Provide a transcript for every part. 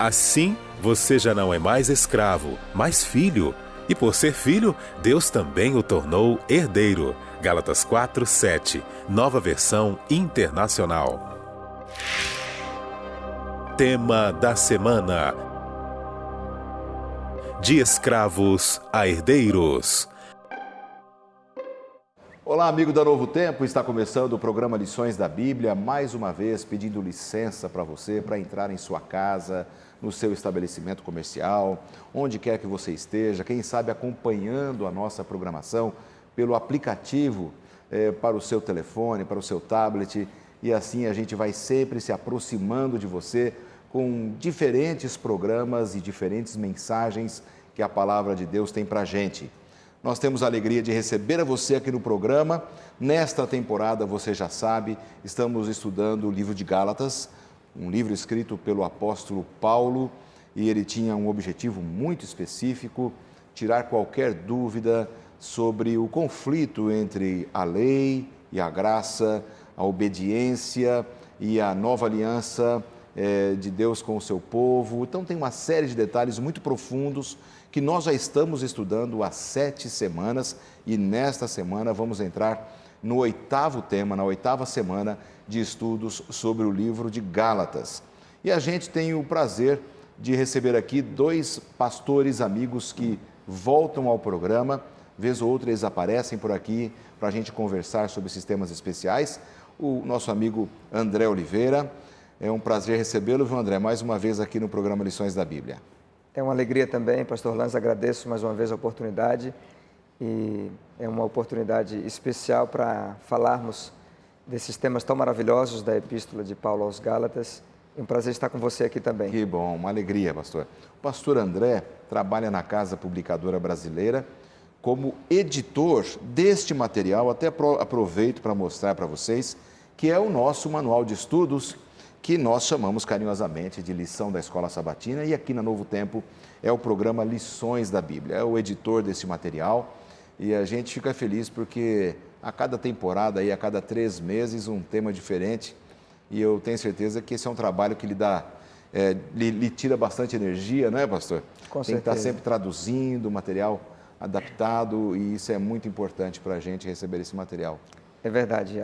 Assim, você já não é mais escravo, mas filho. E por ser filho, Deus também o tornou herdeiro. Gálatas 4:7, nova versão internacional. Tema da semana: de escravos a herdeiros. Olá, amigo da Novo Tempo, está começando o programa Lições da Bíblia, mais uma vez pedindo licença para você, para entrar em sua casa, no seu estabelecimento comercial, onde quer que você esteja, quem sabe acompanhando a nossa programação pelo aplicativo para o seu telefone, para o seu tablet, e assim a gente vai sempre se aproximando de você com diferentes programas e diferentes mensagens que a Palavra de Deus tem para a gente. Nós temos a alegria de receber a você aqui no programa. Nesta temporada, você já sabe, estamos estudando o livro de Gálatas, um livro escrito pelo apóstolo Paulo, e ele tinha um objetivo muito específico: tirar qualquer dúvida sobre o conflito entre a lei e a graça, a obediência e a nova aliança de Deus com o seu povo. Então tem uma série de detalhes muito profundos que nós já estamos estudando há 7 semanas, e nesta semana vamos entrar no 8º tema, na 8ª semana de estudos sobre o livro de Gálatas. E a gente tem o prazer de receber aqui 2 pastores amigos que voltam ao programa, vez ou outra eles aparecem por aqui para a gente conversar sobre esses temas especiais. O nosso amigo André Oliveira, é um prazer recebê-lo, viu, André, mais uma vez aqui no programa Lições da Bíblia. É uma alegria também, pastor Lanz, agradeço mais uma vez a oportunidade, e é uma oportunidade especial para falarmos desses temas tão maravilhosos da Epístola de Paulo aos Gálatas. É um prazer estar com você aqui também. Que bom, uma alegria, pastor. O pastor André trabalha na Casa Publicadora Brasileira como editor deste material. Até aproveito para mostrar para vocês que é o nosso manual de estudos, que nós chamamos carinhosamente de Lição da Escola Sabatina, e aqui na Novo Tempo é o programa Lições da Bíblia, é o editor desse material, e a gente fica feliz porque a cada temporada, a cada 3 meses, um tema diferente, e eu tenho certeza que esse é um trabalho que lhe tira bastante energia, não é, pastor? Com certeza. Tem que estar sempre traduzindo o material adaptado, e isso é muito importante para a gente receber esse material. É verdade,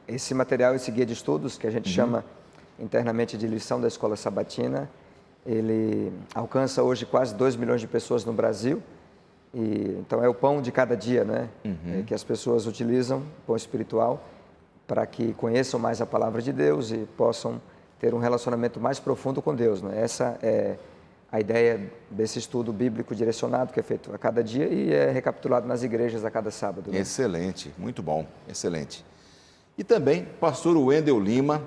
esse material, esse guia de estudos que a gente chama internamente de Lição da Escola Sabatina, ele alcança hoje quase 2 milhões de pessoas no Brasil, e então é o pão de cada dia, né? Que as pessoas utilizam, pão espiritual, para que conheçam mais a Palavra de Deus e possam ter um relacionamento mais profundo com Deus, né? Essa é a ideia desse estudo bíblico direcionado que é feito a cada dia e é recapitulado nas igrejas a cada sábado, né? Excelente, muito bom, excelente. E também pastor Wendel Lima,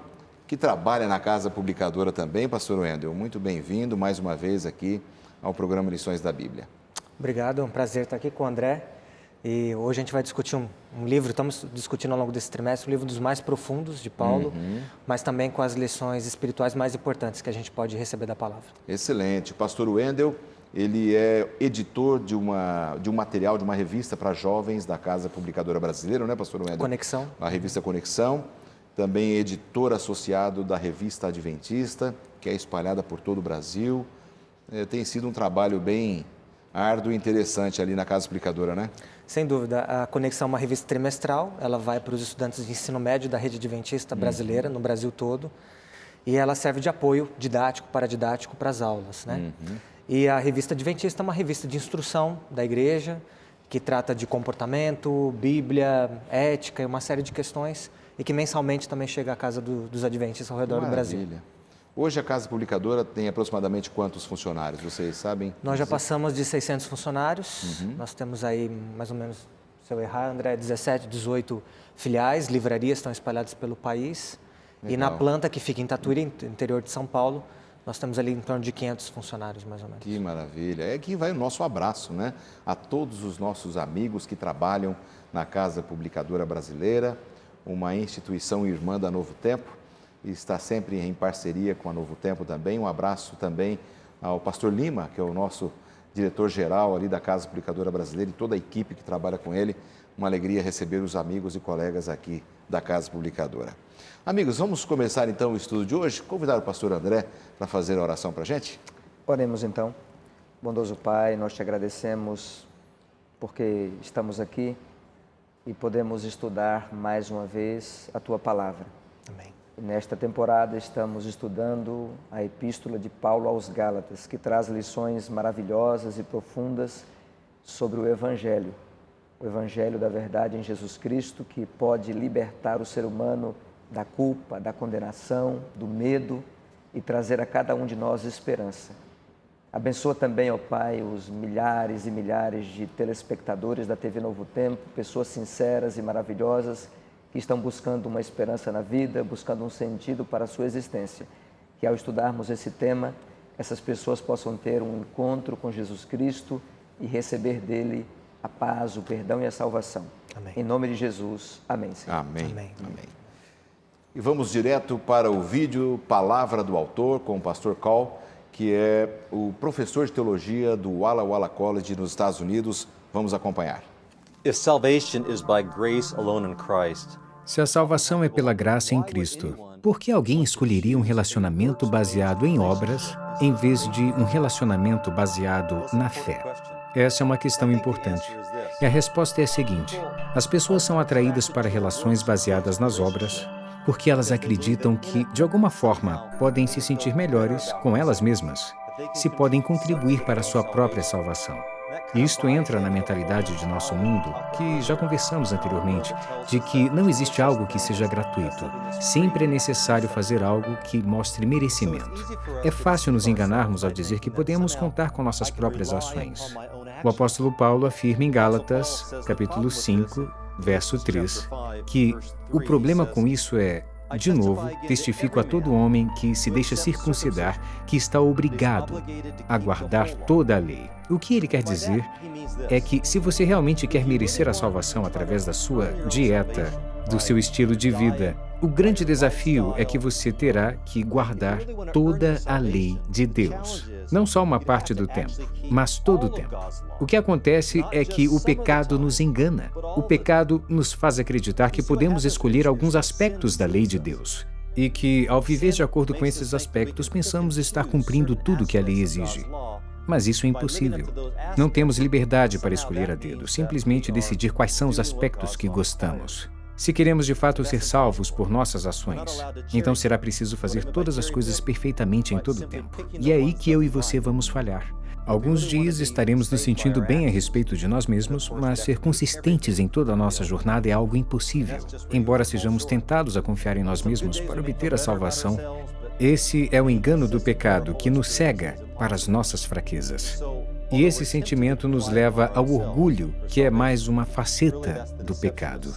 que trabalha na Casa Publicadora também. Pastor Wendel, muito bem-vindo mais uma vez aqui ao programa Lições da Bíblia. Obrigado, é um prazer estar aqui com o André. E hoje a gente vai discutir um livro, estamos discutindo ao longo desse trimestre, o livro dos mais profundos de Paulo, mas também com as lições espirituais mais importantes que a gente pode receber da palavra. Excelente. O pastor Wendel, ele é editor de um material, de uma revista para jovens da Casa Publicadora Brasileira, não é, pastor Wendel? Conexão. A revista Conexão. Também editor associado da Revista Adventista, que é espalhada por todo o Brasil. Tem sido um trabalho bem árduo e interessante ali na Casa Publicadora, né? Sem dúvida. A Conexão é uma revista trimestral, ela vai para os estudantes de ensino médio da rede adventista brasileira, no Brasil todo, e ela serve de apoio didático, paradidático para as aulas, né? E a revista Adventista é uma revista de instrução da igreja, que trata de comportamento, Bíblia, ética e uma série de questões, e que mensalmente também chega à casa dos adventistas ao redor do Brasil. Hoje a Casa Publicadora tem aproximadamente quantos funcionários, vocês sabem? Nós já passamos de 600 funcionários, nós temos aí mais ou menos, se eu errar, André, 17, 18 filiais, livrarias estão espalhadas pelo país. Legal. E na planta que fica em Tatuíra, interior de São Paulo, nós temos ali em torno de 500 funcionários, mais ou menos. Que maravilha. É que vai o nosso abraço, né? A todos os nossos amigos que trabalham na Casa Publicadora Brasileira, uma instituição irmã da Novo Tempo, e está sempre em parceria com a Novo Tempo também. Um abraço também ao pastor Lima, que é o nosso diretor-geral ali da Casa Publicadora Brasileira, e toda a equipe que trabalha com ele. Uma alegria receber os amigos e colegas aqui da Casa Publicadora. Amigos, vamos começar então o estudo de hoje. Convidar o pastor André para fazer a oração para a gente? Oremos então. Bondoso Pai, nós te agradecemos porque estamos aqui e podemos estudar mais uma vez a Tua Palavra. Amém. E nesta temporada estamos estudando a Epístola de Paulo aos Gálatas, que traz lições maravilhosas e profundas sobre o Evangelho da verdade em Jesus Cristo, que pode libertar o ser humano da culpa, da condenação, do medo e trazer a cada um de nós esperança. Abençoa também, ó Pai, os milhares e milhares de telespectadores da TV Novo Tempo, pessoas sinceras e maravilhosas que estão buscando uma esperança na vida, buscando um sentido para a sua existência. Que ao estudarmos esse tema, essas pessoas possam ter um encontro com Jesus Cristo e receber dele a paz, o perdão e a salvação. Amém. Em nome de Jesus. Amém, Senhor. Amém. Amém. Amém. E vamos direto para o vídeo Palavra do Autor com o pastor Call, que é o professor de teologia do Walla Walla College nos Estados Unidos. Vamos acompanhar. If salvation is by grace alone in Christ, Se a salvação é pela graça em Cristo, por que alguém escolheria um relacionamento baseado em obras em vez de um relacionamento baseado na fé? Essa é uma questão importante. E a resposta é a seguinte: as pessoas são atraídas para relações baseadas nas obras porque elas acreditam que, de alguma forma, podem se sentir melhores com elas mesmas, se podem contribuir para a sua própria salvação. E isto entra na mentalidade de nosso mundo, que já conversamos anteriormente, de que não existe algo que seja gratuito. Sempre é necessário fazer algo que mostre merecimento. É fácil nos enganarmos ao dizer que podemos contar com nossas próprias ações. O apóstolo Paulo afirma em Gálatas, capítulo 5, verso 3, que o problema com isso é, de novo, testifico a todo homem que se deixa circuncidar que está obrigado a guardar toda a lei. O que ele quer dizer é que se você realmente quer merecer a salvação através da sua dieta, do seu estilo de vida, o grande desafio é que você terá que guardar toda a lei de Deus. Não só uma parte do tempo, mas todo o tempo. O que acontece é que o pecado nos engana. O pecado nos faz acreditar que podemos escolher alguns aspectos da lei de Deus. E que, ao viver de acordo com esses aspectos, pensamos estar cumprindo tudo que a lei exige. Mas isso é impossível. Não temos liberdade para escolher a dedo, simplesmente decidir quais são os aspectos que gostamos. Se queremos de fato ser salvos por nossas ações, então será preciso fazer todas as coisas perfeitamente em todo o tempo. E é aí que eu e você vamos falhar. Alguns dias estaremos nos sentindo bem a respeito de nós mesmos, mas ser consistentes em toda a nossa jornada é algo impossível. Embora sejamos tentados a confiar em nós mesmos para obter a salvação, esse é o engano do pecado que nos cega para as nossas fraquezas. E esse sentimento nos leva ao orgulho, que é mais uma faceta do pecado.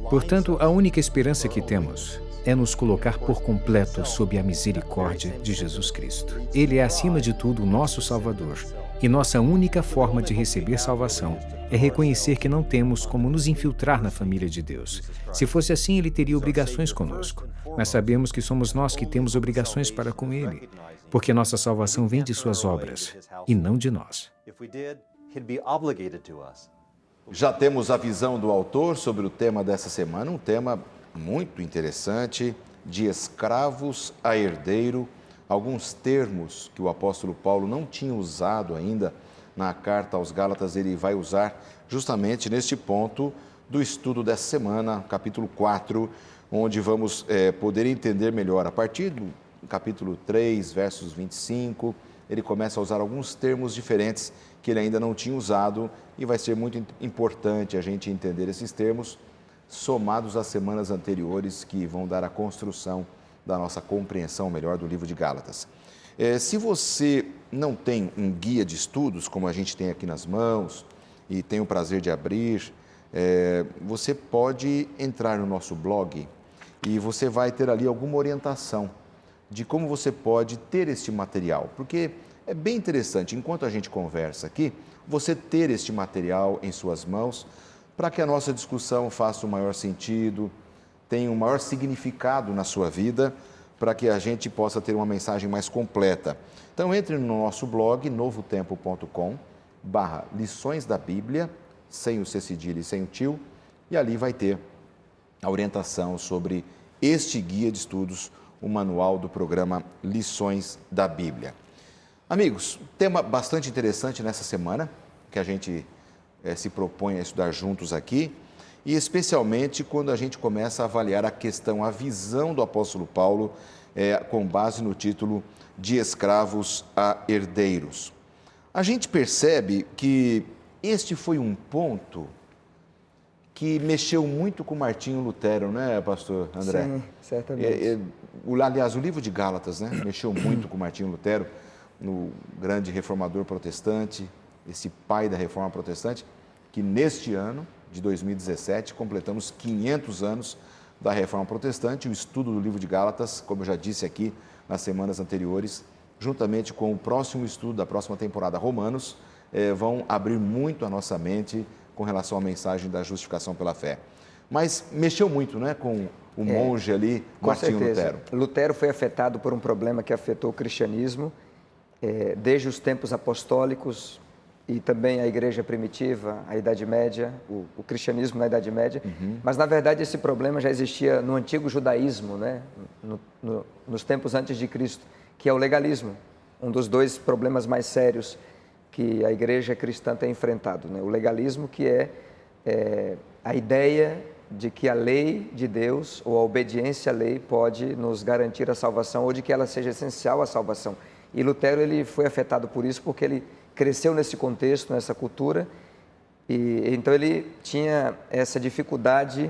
Portanto, a única esperança que temos é nos colocar por completo sob a misericórdia de Jesus Cristo. Ele é, acima de tudo, o nosso Salvador. E nossa única forma de receber salvação é reconhecer que não temos como nos infiltrar na família de Deus. Se fosse assim, Ele teria obrigações conosco. Mas sabemos que somos nós que temos obrigações para com Ele, porque nossa salvação vem de Suas obras e não de nós. Já temos a visão do autor sobre o tema dessa semana, um tema muito interessante, de escravos a herdeiro, alguns termos que o apóstolo Paulo não tinha usado ainda na carta aos Gálatas, ele vai usar justamente neste ponto do estudo dessa semana, capítulo 4, onde vamos poder entender melhor. A partir do capítulo 3, versos 25, ele começa a usar alguns termos diferentes que ele ainda não tinha usado e vai ser muito importante a gente entender esses termos somados às semanas anteriores que vão dar a construção da nossa compreensão melhor do livro de Gálatas. Se você não tem um guia de estudos, como a gente tem aqui nas mãos, e tem o prazer de abrir, você pode entrar no nosso blog e você vai ter ali alguma orientação de como você pode ter este material, porque é bem interessante, enquanto a gente conversa aqui, você ter este material em suas mãos para que a nossa discussão faça o maior sentido, tenha um maior significado na sua vida, para que a gente possa ter uma mensagem mais completa. Então, entre no nosso blog, novotempo.com/lições da Bíblia, sem o C cedilha e sem o tio, e ali vai ter a orientação sobre este guia de estudos, o manual do programa Lições da Bíblia. Amigos, tema bastante interessante nessa semana, que a gente se propõe a estudar juntos aqui, e especialmente quando a gente começa a avaliar a questão, a visão do apóstolo Paulo, com base no título de escravos a herdeiros. A gente percebe que este foi um ponto que mexeu muito com Martinho Lutero, né, pastor André? Sim, certamente. Aliás, o livro de Gálatas, né, mexeu muito com Martinho Lutero, no grande reformador protestante, esse pai da reforma protestante, que neste ano de 2017 completamos 500 anos da reforma protestante. O estudo do livro de Gálatas, como eu já disse aqui nas semanas anteriores, juntamente com o próximo estudo da próxima temporada, Romanos, vão abrir muito a nossa mente com relação à mensagem da justificação pela fé. Mas mexeu muito, né, com o monge ali, Martinho Lutero. Lutero foi afetado por um problema que afetou o cristianismo desde os tempos apostólicos e também a igreja primitiva, a Idade Média, o cristianismo na Idade Média. Mas, na verdade, esse problema já existia no antigo judaísmo, né, nos tempos antes de Cristo, que é o legalismo, um dos dois problemas mais sérios que a igreja cristã tem enfrentado, né? O legalismo, que é a ideia de que a lei de Deus ou a obediência à lei pode nos garantir a salvação ou de que ela seja essencial à salvação. E Lutero, ele foi afetado por isso porque ele cresceu nesse contexto, nessa cultura, e então ele tinha essa dificuldade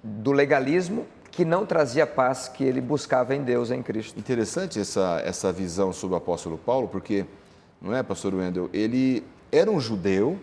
do legalismo que não trazia a paz que ele buscava em Deus, em Cristo. Interessante essa visão sobre o apóstolo Paulo, porque, não é, pastor Wendel, ele era um judeu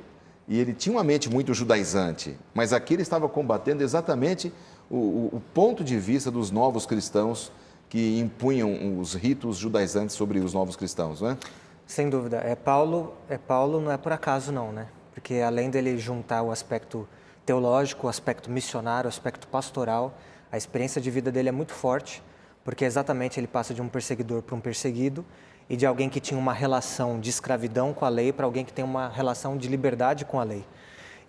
e ele tinha uma mente muito judaizante, mas aqui ele estava combatendo exatamente o ponto de vista dos novos cristãos que impunham os ritos judaizantes sobre os novos cristãos, não é? Sem dúvida. Paulo não é por acaso não, né? Porque além dele juntar o aspecto teológico, o aspecto missionário, o aspecto pastoral, a experiência de vida dele é muito forte, porque exatamente ele passa de um perseguidor para um perseguido e de alguém que tinha uma relação de escravidão com a lei para alguém que tem uma relação de liberdade com a lei.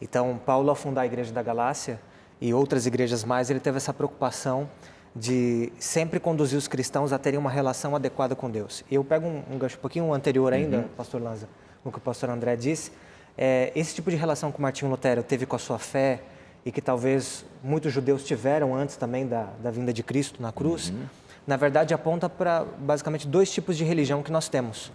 Então, Paulo, ao fundar a Igreja da Galácia e outras igrejas mais, ele teve essa preocupação de sempre conduzir os cristãos a terem uma relação adequada com Deus. E eu pego um gancho um pouquinho anterior ainda, pastor Lanza, no que o pastor André disse, esse tipo de relação que Martinho Lutero teve com a sua fé e que talvez muitos judeus tiveram antes também da vinda de Cristo na cruz, na verdade aponta para basicamente dois tipos de religião que nós temos.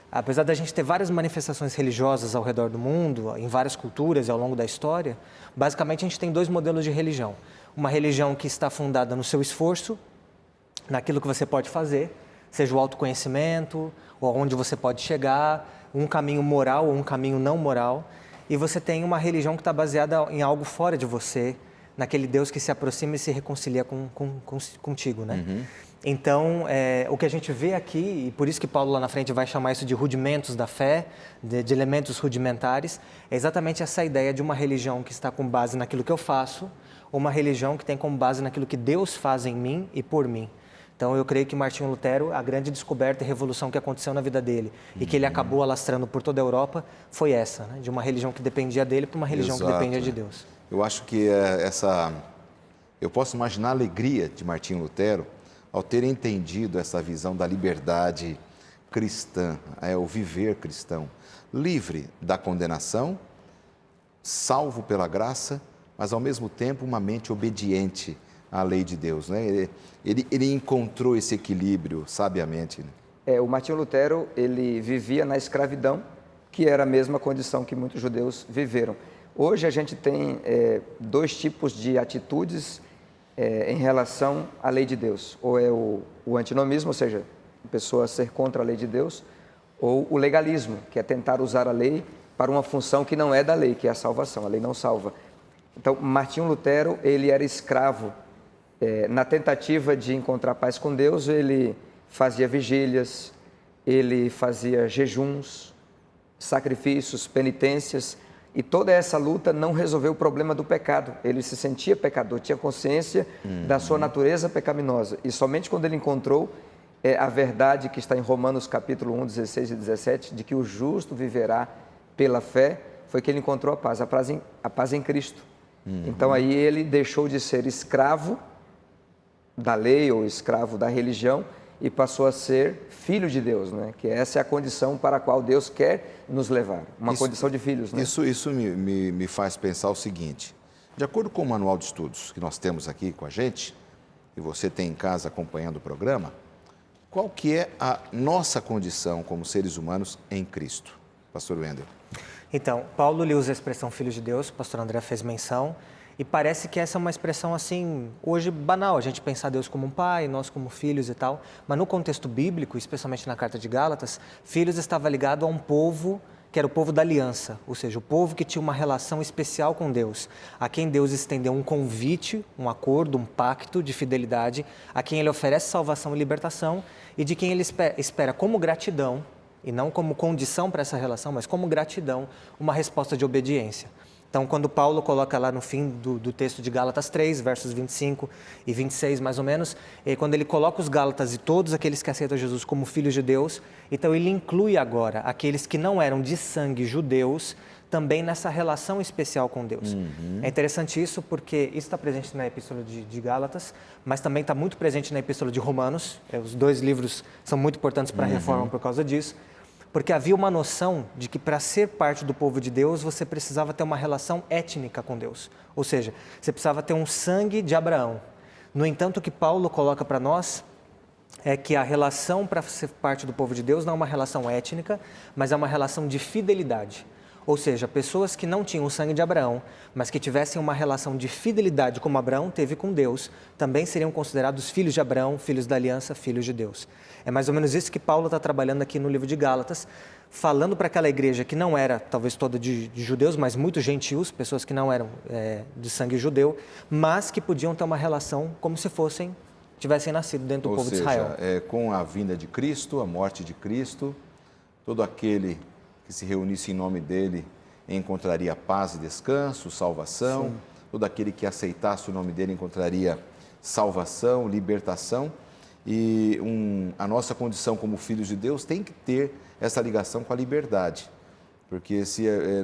Apesar da gente ter várias manifestações religiosas ao redor do mundo, em várias culturas e ao longo da história, basicamente a gente tem dois modelos de religião. Uma religião que está fundada no seu esforço, naquilo que você pode fazer, seja o autoconhecimento, ou onde você pode chegar, um caminho moral ou um caminho não moral. E você tem uma religião que está baseada em algo fora de você, naquele Deus que se aproxima e se reconcilia contigo, né? Então, o que a gente vê aqui, e por isso que Paulo lá na frente vai chamar isso de rudimentos da fé, de elementos rudimentares, é exatamente essa ideia de uma religião que está com base naquilo que eu faço, ou uma religião que tem como base naquilo que Deus faz em mim e por mim. Então, eu creio que Martinho Lutero, a grande descoberta e revolução que aconteceu na vida dele e que ele acabou alastrando por toda a Europa, foi essa, né? De uma religião que dependia dele para uma religião que dependia de Deus. Eu acho que eu posso imaginar a alegria de Martinho Lutero ao ter entendido essa visão da liberdade cristã, o viver cristão, livre da condenação, salvo pela graça, mas ao mesmo tempo uma mente obediente à lei de Deus, né? Ele encontrou esse equilíbrio sabiamente, né? O Martinho Lutero, ele vivia na escravidão, que era a mesma condição que muitos judeus viveram. Hoje a gente tem dois tipos de atitudes em relação à lei de Deus. Ou é o antinomismo, ou seja, a pessoa ser contra a lei de Deus, ou o legalismo, que é tentar usar a lei para uma função que não é da lei, que é a salvação. A lei não salva. Então, Martinho Lutero, ele era escravo. Na tentativa de encontrar paz com Deus, ele fazia vigílias, ele fazia jejuns, sacrifícios, penitências, e toda essa luta não resolveu o problema do pecado. Ele se sentia pecador, tinha consciência da sua natureza pecaminosa. E somente quando ele encontrou a verdade que está em Romanos capítulo 1, 16 e 17, de que o justo viverá pela fé, foi que ele encontrou a paz em Cristo. Então aí ele deixou de ser escravo da lei ou escravo da religião e passou a ser filho de Deus, né? Que essa é a condição para a qual Deus quer nos levar, uma condição de filhos. Né? Isso me faz pensar o seguinte, de acordo com o manual de estudos que nós temos aqui com a gente, e você tem em casa acompanhando o programa, qual que é a nossa condição como seres humanos em Cristo? Pastor Wendel. Então, Paulo lhe usa a expressão filho de Deus, o pastor André fez menção, e parece que essa é uma expressão assim, hoje banal, a gente pensar Deus como um pai, nós como filhos e tal, mas no contexto bíblico, especialmente na carta de Gálatas, filhos estava ligado a um povo que era o povo da aliança, ou seja, o povo que tinha uma relação especial com Deus, a quem Deus estendeu um convite, um acordo, um pacto de fidelidade, a quem ele oferece salvação e libertação e de quem ele espera como gratidão, e não como condição para essa relação, mas como gratidão, uma resposta de obediência. Então, quando Paulo coloca lá no fim do texto de Gálatas 3, versos 25 e 26, mais ou menos, quando ele coloca os Gálatas e todos aqueles que aceitam Jesus como filhos de Deus, então ele inclui agora aqueles que não eram de sangue judeus também nessa relação especial com Deus. É interessante isso porque isso está presente na Epístola de Gálatas, mas também está muito presente na Epístola de Romanos. Os dois livros são muito importantes para a reforma por causa disso. Porque havia uma noção de que para ser parte do povo de Deus, você precisava ter uma relação étnica com Deus. Ou seja, você precisava ter um sangue de Abraão. No entanto, o que Paulo coloca para nós é que a relação para ser parte do povo de Deus não é uma relação étnica, mas é uma relação de fidelidade. Ou seja, pessoas que não tinham o sangue de Abraão, mas que tivessem uma relação de fidelidade como Abraão teve com Deus, também seriam considerados filhos de Abraão, filhos da aliança, filhos de Deus. É mais ou menos isso que Paulo está trabalhando aqui no livro de Gálatas, falando para aquela igreja que não era, talvez toda de judeus, mas muitos gentios, pessoas que não eram de sangue judeu, mas que podiam ter uma relação como se tivessem nascido dentro do povo de Israel. Ou seja, com a vinda de Cristo, a morte de Cristo, todo aquele que se reunisse em nome dele encontraria paz e descanso, salvação. Sim. Todo aquele que aceitasse o nome dele encontraria salvação, libertação. E a nossa condição como filhos de Deus tem que ter essa ligação com a liberdade. Porque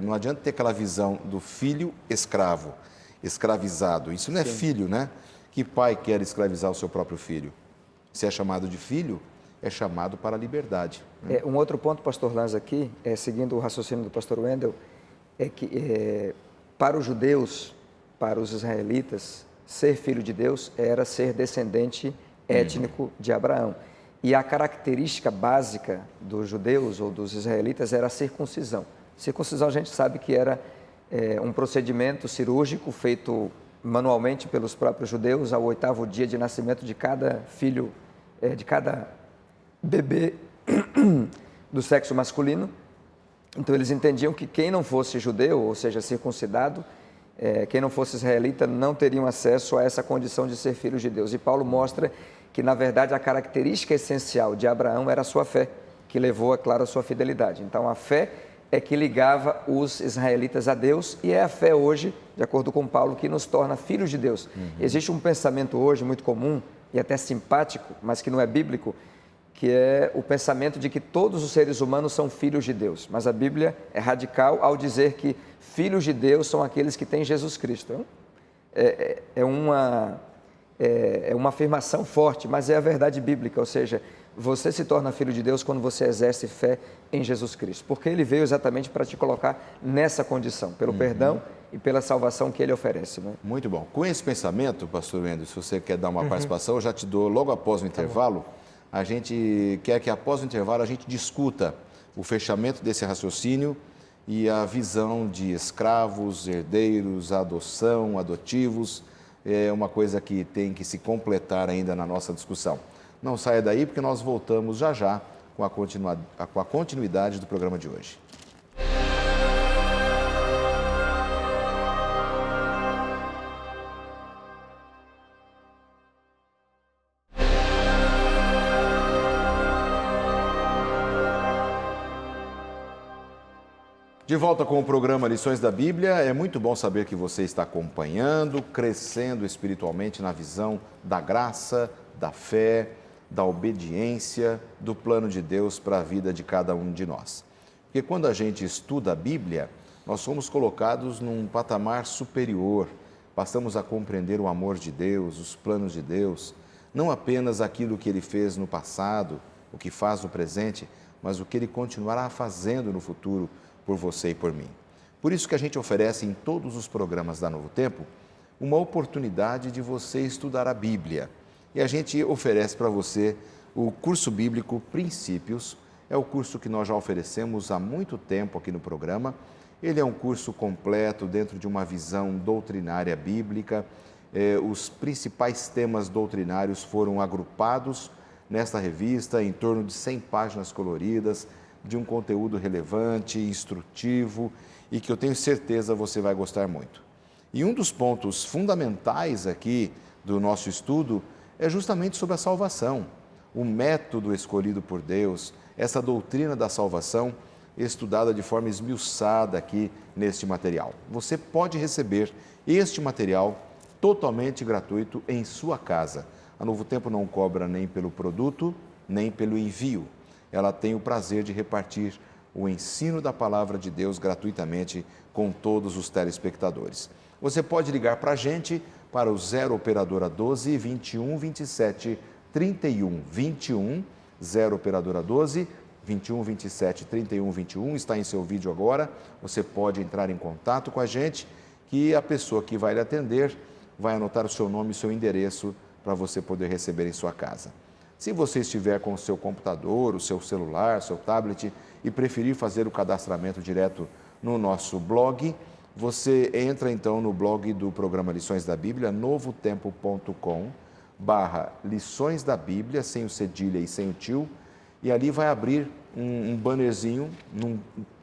não adianta ter aquela visão do filho escravo, escravizado. Isso não é filho, né? Que pai quer escravizar o seu próprio filho? Se é chamado de filho, é chamado para a liberdade. Um outro ponto, pastor Lanz, aqui, seguindo o raciocínio do pastor Wendel, é que para os judeus, para os israelitas, ser filho de Deus era ser descendente étnico de Abraão. E a característica básica dos judeus ou dos israelitas era a circuncisão. Circuncisão a gente sabe que era um procedimento cirúrgico feito manualmente pelos próprios judeus ao 8º dia de nascimento de cada filho, de cada bebê do sexo masculino. Então eles entendiam que quem não fosse judeu, ou seja, circuncidado, quem não fosse israelita, não teriam acesso a essa condição de ser filhos de Deus. E Paulo mostra que, na verdade, a característica essencial de Abraão era a sua fé, que levou, é claro, a sua fidelidade. Então a fé é que ligava os israelitas a Deus e é a fé hoje, de acordo com Paulo, que nos torna filhos de Deus. Existe um pensamento hoje muito comum e até simpático, mas que não é bíblico, que é o pensamento de que todos os seres humanos são filhos de Deus. Mas a Bíblia é radical ao dizer que filhos de Deus são aqueles que têm Jesus Cristo. É uma afirmação forte, mas é a verdade bíblica, ou seja, você se torna filho de Deus quando você exerce fé em Jesus Cristo, porque Ele veio exatamente para te colocar nessa condição, pelo perdão e pela salvação que Ele oferece. Né? Muito bom. Com esse pensamento, pastor Wendel, se você quer dar uma participação, eu já te dou logo após o intervalo. A gente quer que após o intervalo a gente discuta o fechamento desse raciocínio e a visão de escravos, herdeiros, adoção, adotivos. É uma coisa que tem que se completar ainda na nossa discussão. Não saia daí porque nós voltamos já já com a continuidade do programa de hoje. De volta com o programa Lições da Bíblia, é muito bom saber que você está acompanhando, crescendo espiritualmente na visão da graça, da fé, da obediência, do plano de Deus para a vida de cada um de nós. Porque quando a gente estuda a Bíblia, nós somos colocados num patamar superior, passamos a compreender o amor de Deus, os planos de Deus, não apenas aquilo que Ele fez no passado, o que faz no presente, mas o que Ele continuará fazendo no futuro por você e por mim. Por isso que a gente oferece em todos os programas da Novo Tempo uma oportunidade de você estudar a Bíblia. E a gente oferece para você o curso bíblico Princípios. É o curso que nós já oferecemos há muito tempo aqui no programa. Ele é um curso completo dentro de uma visão doutrinária bíblica. Os principais temas doutrinários foram agrupados nesta revista em torno de 100 páginas coloridas, de um conteúdo relevante, instrutivo e que eu tenho certeza você vai gostar muito. E um dos pontos fundamentais aqui do nosso estudo é justamente sobre a salvação, o método escolhido por Deus, essa doutrina da salvação estudada de forma esmiuçada aqui neste material. Você pode receber este material totalmente gratuito em sua casa. A Novo Tempo não cobra nem pelo produto, nem pelo envio. Ela tem o prazer de repartir o ensino da Palavra de Deus gratuitamente com todos os telespectadores. Você pode ligar para a gente para o 0 Operadora 12 21 27 31 21, 0 Operadora 12 21 27 31 21, está em seu vídeo agora. Você pode entrar em contato com a gente, que a pessoa que vai lhe atender vai anotar o seu nome e seu endereço para você poder receber em sua casa. Se você estiver com o seu computador, o seu celular, seu tablet e preferir fazer o cadastramento direto no nosso blog, você entra então no blog do programa Lições da Bíblia, novotempo.com/Lições da Bíblia, sem o cedilha e sem o tio, e ali vai abrir um bannerzinho,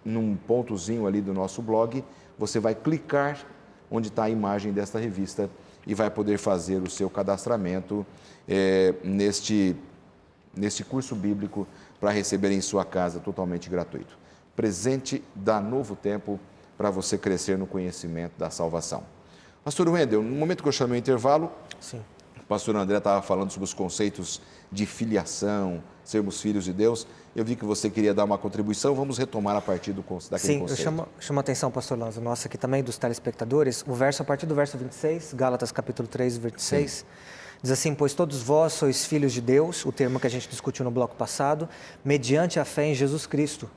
num pontozinho ali do nosso blog. Você vai clicar onde está a imagem desta revista e vai poder fazer o seu cadastramento neste curso bíblico para receber em sua casa totalmente gratuito. Presente da Novo Tempo para você crescer no conhecimento da salvação. Pastor Wendel, no momento que eu chamei o intervalo, Sim. o pastor André estava falando sobre os conceitos de filiação, sermos filhos de Deus. Eu vi que você queria dar uma contribuição, vamos retomar a partir daquele conceito. Sim, eu chamo a atenção, pastor Lanza, nossa aqui também, dos telespectadores, a partir do verso 26, Gálatas capítulo 3, 26, Sim. Diz assim: pois todos vós sois filhos de Deus, o termo que a gente discutiu no bloco passado, mediante a fé em Jesus Cristo.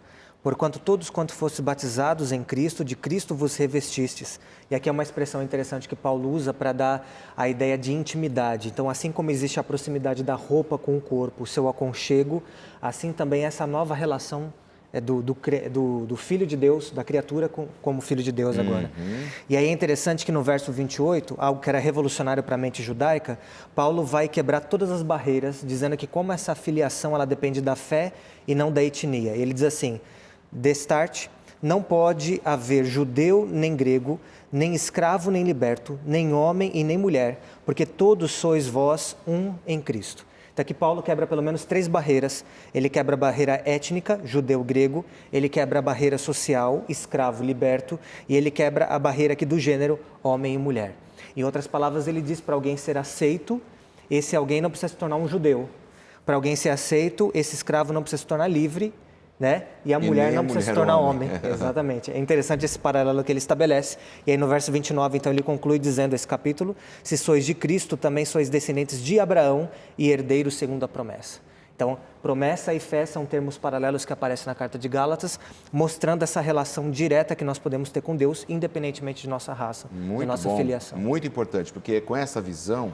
Porquanto todos quanto fostes batizados em Cristo, de Cristo vos revestistes. E aqui é uma expressão interessante que Paulo usa para dar a ideia de intimidade. Então, assim como existe a proximidade da roupa com o corpo, o seu aconchego, assim também essa nova relação do Filho de Deus, da criatura como Filho de Deus agora. E aí é interessante que no verso 28, algo que era revolucionário para a mente judaica, Paulo vai quebrar todas as barreiras, dizendo que como essa filiação ela depende da fé e não da etnia. Ele diz assim: destarte, não pode haver judeu nem grego, nem escravo nem liberto, nem homem e nem mulher, porque todos sois vós um em Cristo. Então aqui Paulo quebra pelo menos 3 barreiras. Ele quebra a barreira étnica, judeu-grego, ele quebra a barreira social, escravo-liberto, e ele quebra a barreira aqui do gênero, homem e mulher. Em outras palavras, ele diz para alguém ser aceito, esse alguém não precisa se tornar um judeu. Para alguém ser aceito, esse escravo não precisa se tornar livre, né? E a mulher não precisa se tornar homem. Exatamente. É interessante esse paralelo que ele estabelece. E aí no verso 29, então, ele conclui dizendo esse capítulo: se sois de Cristo, também sois descendentes de Abraão e herdeiros segundo a promessa. Então, promessa e fé são termos paralelos que aparecem na carta de Gálatas, mostrando essa relação direta que nós podemos ter com Deus, independentemente de nossa raça, de nossa filiação. Muito importante, porque é com essa visão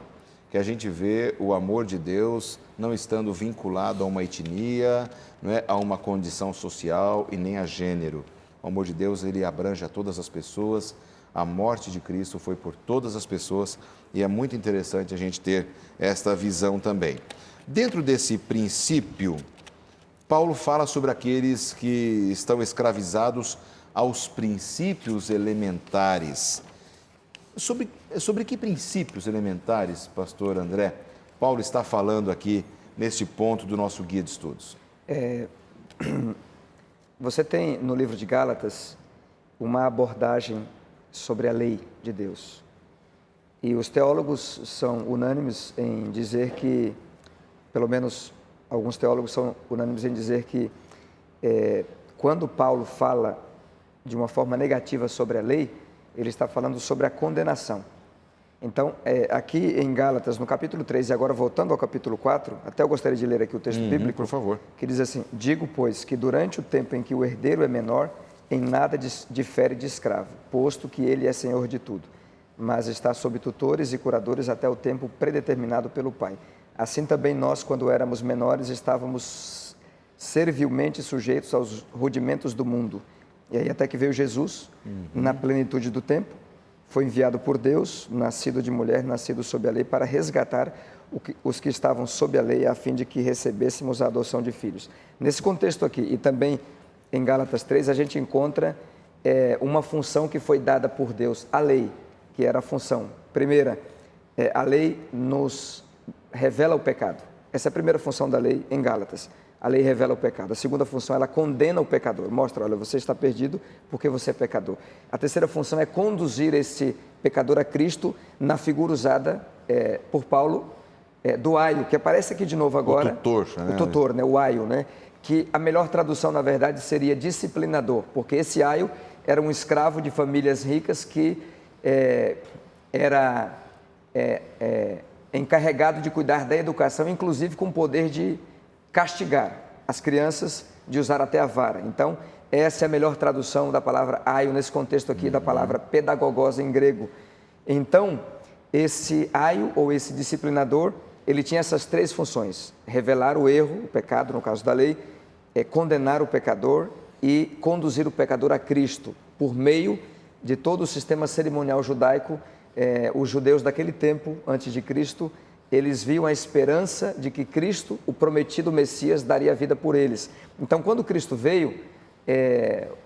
que a gente vê o amor de Deus não estando vinculado a uma etnia, não é, a uma condição social e nem a gênero. O amor de Deus, ele abrange a todas as pessoas. A morte de Cristo foi por todas as pessoas e é muito interessante a gente ter esta visão também. Dentro desse princípio, Paulo fala sobre aqueles que estão escravizados aos princípios elementares. Sobre que princípios elementares, pastor André, Paulo está falando aqui neste ponto do nosso guia de estudos? Você tem no livro de Gálatas uma abordagem sobre a lei de Deus. E os teólogos são unânimes em dizer que, pelo menos alguns teólogos são unânimes em dizer que quando Paulo fala de uma forma negativa sobre a lei, ele está falando sobre a condenação. Então, aqui em Gálatas, no capítulo 3, e agora voltando ao capítulo 4, até eu gostaria de ler aqui o texto bíblico, por favor. Que diz assim: digo, pois, que durante o tempo em que o herdeiro é menor, em nada difere de escravo, posto que ele é senhor de tudo, mas está sob tutores e curadores até o tempo predeterminado pelo Pai. Assim também nós, quando éramos menores, estávamos servilmente sujeitos aos rudimentos do mundo. E aí até que veio Jesus, na plenitude do tempo, foi enviado por Deus, nascido de mulher, nascido sob a lei, para resgatar os que estavam sob a lei, a fim de que recebêssemos a adoção de filhos. Nesse contexto aqui, e também em Gálatas 3, a gente encontra uma função que foi dada por Deus, a lei, que era a função. Primeira, a lei nos revela o pecado. Essa é a primeira função da lei em Gálatas. A lei revela o pecado. A segunda função, ela condena o pecador. Mostra, olha, você está perdido porque você é pecador. A terceira função é conduzir esse pecador a Cristo na figura usada por Paulo, do aio, que aparece aqui de novo agora. O tutor, né? O aio, né? Que a melhor tradução, na verdade, seria disciplinador, porque esse aio era um escravo de famílias ricas que era encarregado de cuidar da educação, inclusive com o poder de castigar as crianças, de usar até a vara. Então, essa é a melhor tradução da palavra aio, nesse contexto aqui, da palavra pedagogos em grego. Então, esse aio, ou esse disciplinador, ele tinha essas três funções: revelar o erro, o pecado, no caso da lei, condenar o pecador e conduzir o pecador a Cristo, por meio de todo o sistema cerimonial judaico. Os judeus daquele tempo, antes de Cristo, eles viam a esperança de que Cristo, o prometido Messias, daria vida por eles. Então, quando Cristo veio,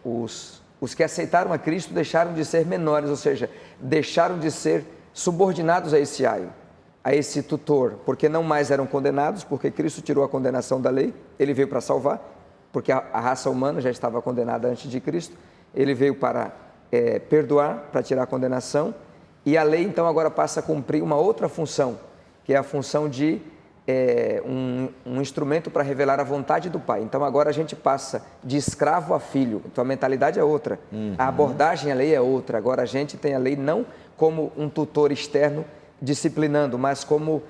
os que aceitaram a Cristo deixaram de ser menores, ou seja, deixaram de ser subordinados a esse aio, a esse tutor, porque não mais eram condenados, porque Cristo tirou a condenação da lei. Ele veio para salvar, porque a raça humana já estava condenada antes de Cristo. Ele veio para perdoar, para tirar a condenação, e a lei então agora passa a cumprir uma outra função, que é a função de um instrumento para revelar a vontade do Pai. Então agora a gente passa de escravo a filho, então a mentalidade é outra, a abordagem à lei é outra. Agora a gente tem a lei não como um tutor externo disciplinando, mas como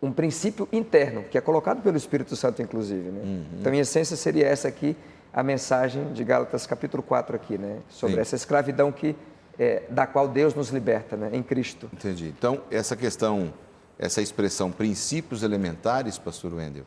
um princípio interno, que é colocado pelo Espírito Santo, inclusive, né? Então, em essência, seria essa aqui a mensagem de Gálatas capítulo 4 aqui, né? Sobre essa escravidão da qual Deus nos liberta, né? Em Cristo. Entendi. Então, essa questão, essa expressão princípios elementares, pastor Wendel,